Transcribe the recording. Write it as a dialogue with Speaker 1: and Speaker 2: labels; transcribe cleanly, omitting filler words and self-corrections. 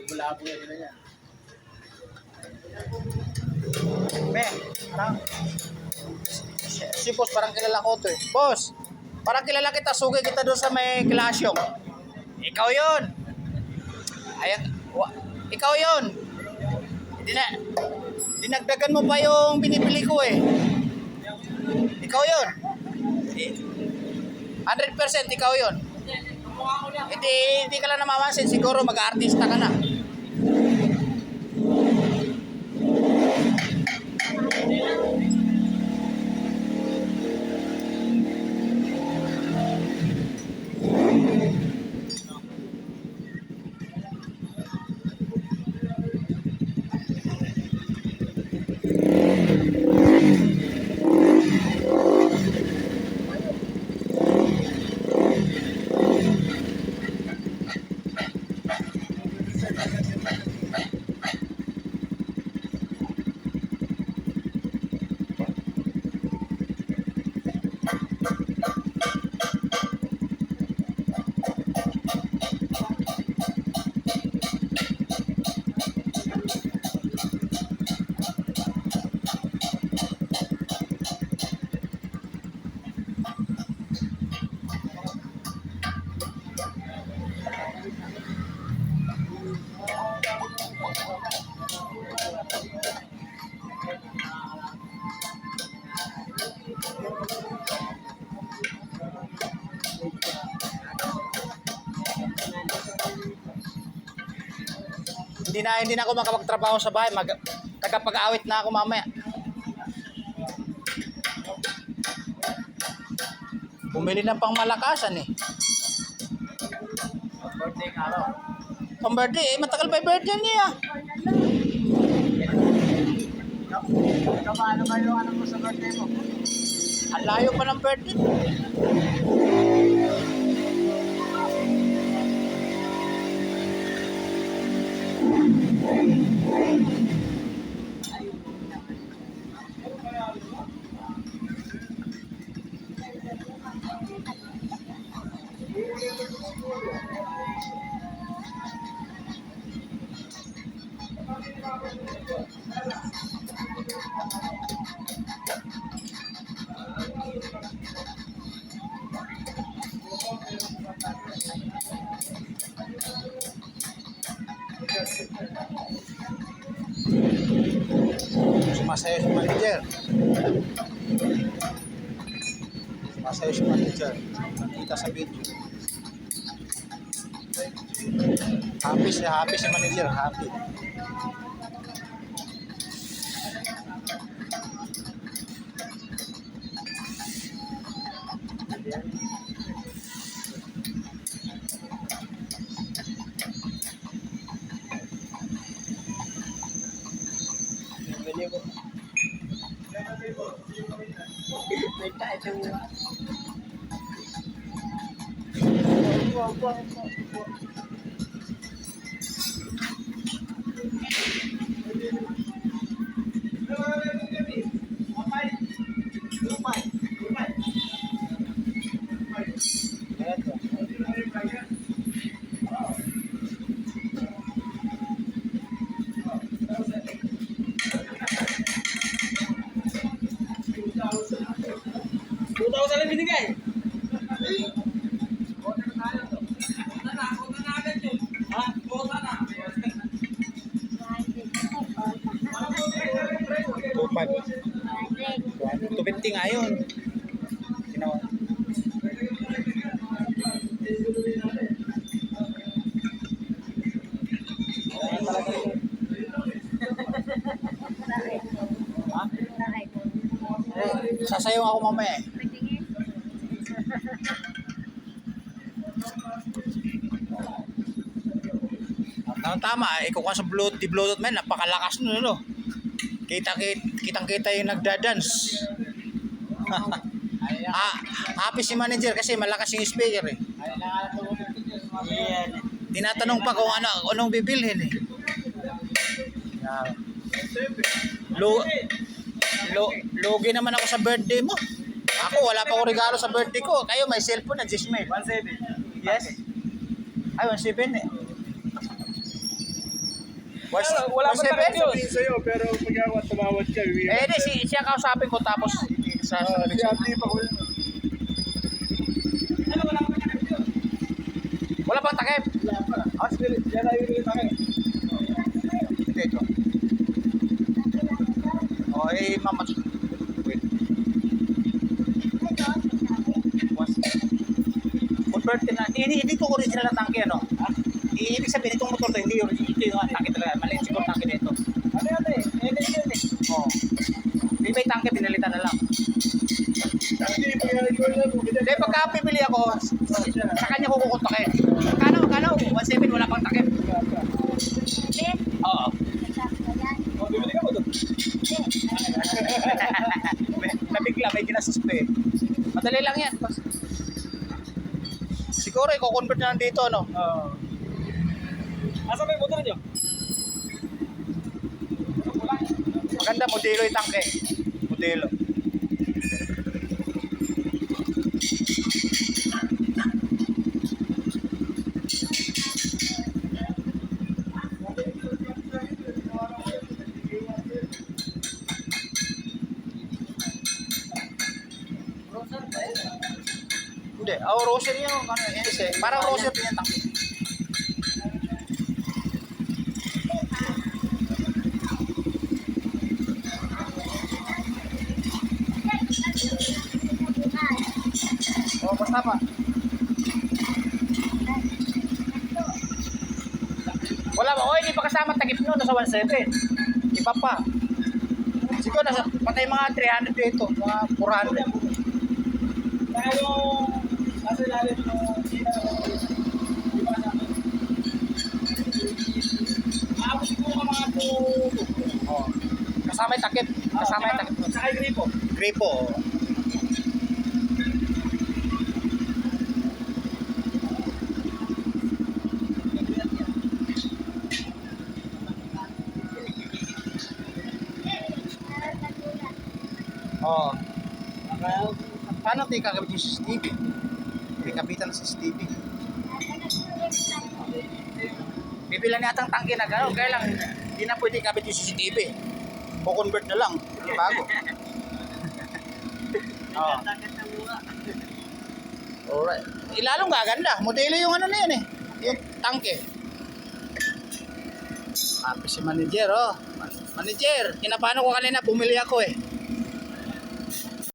Speaker 1: Bulabo yan nila yan.
Speaker 2: Me, parang si boss parang kilala ko to eh. Boss, parang kilala kita, sugi kita doon sa may Clasyong. Ikaw yun. Ayan, ikaw yun. Dinagdagan mo pa yung binibili ko eh. Ikaw yun. 100% ikaw yun. Hindi ka lang namamansin, siguro mag-artista ka na. Hindi na ako makapagtrabaho sa bahay. Tagapag-awit na ako mamaya. Bumili ng pangmalakasan eh.
Speaker 1: Birthday ka araw.
Speaker 2: Pang birthday eh, matagal pa yung birthday niya.
Speaker 1: Ikaw ba, ano ba yung ano mo sa birthday mo?
Speaker 2: Ang layo pa ng birthday. Sumasayo si manager. Sumasayo si manager. Nakita sa video. Happy si manager. Happy.
Speaker 1: Binigay.
Speaker 2: Tupad. 250 nga yun. Ginawa. Sasayaw ako mamaya eh. Tama, ikukuha sa Bluetooth man, napakalakas nun, no? Kitang-kita yung nagda-dance. Happy si manager kasi malakas yung speaker eh. Tinatanong pa kung anong bibilhin eh. Logi naman ako sa birthday mo. Ako, wala pa akong regalo sa birthday ko. Kayo, may cellphone na Gmail.
Speaker 1: 1.7.
Speaker 2: Yes? Ay, 1.7 eh.
Speaker 3: Wala pa tayo yun.
Speaker 1: Sabihin sa'yo, pero pag ako tumawad ka,
Speaker 2: Eh, di, siya kausapin ko tapos sa
Speaker 1: si Ate pa ko yun.
Speaker 2: wala pang takip.
Speaker 1: Wala pa. Ah, sige, yan na yung tayo.
Speaker 2: Hindi, ito. Oh, eh, mama. Wait. Converted na. Hindi ko original na tangke, ano? Ibig sabihin, itong motor to, hindi original. Ito yung tangke talaga. Maliit siguro tangke nito.
Speaker 1: Ano yan eh?
Speaker 2: Oo. Hindi may tangke, pinalitan na lang.
Speaker 1: Hindi, pag yun lang,
Speaker 2: Hindi, pagka pipili ako, sa kanya ko kukontakin. Kano? 1.7, wala pang takip. Oo.
Speaker 1: Oh, bibili ka mo doon.
Speaker 2: Nabigla, may ginastos pa eh. Madali lang yan. Siguro, i-convert na lang dito, ano?
Speaker 1: Oo. Asa ba yung motor niyo?
Speaker 2: Maganda, modelo yung tangke. Modelo. Hindi, roser yung ano, NS eh. Parang roser din yung tangke. Oh, basta pa. Wala ba? Oh, hindi pa kasama takip nun, nasa 1.7. Iba pa. Siguro nasa patay mga 300 dito, mga 400.
Speaker 1: Saka yung nasa ilalim ng aabot ko ka mga
Speaker 2: Oh. Kasama yung takip. Kasama yung takip.
Speaker 1: Saka yung gripo.
Speaker 2: Gripo. Oh. Oh. Paano tayo kakabit yung CCTV? May kapitan ng CCTV. Bibilan niya atang tangke na gano'n. Kaya lang, hindi na pwede kabit yung CCTV. O-convert na lang. Bago. Oh. Alright. Ilalong gaganda. Modelo yung ano na yan eh. Yung tangke. Happy si manager, oh. Manager, kinapano ko kanina, bumili ako eh.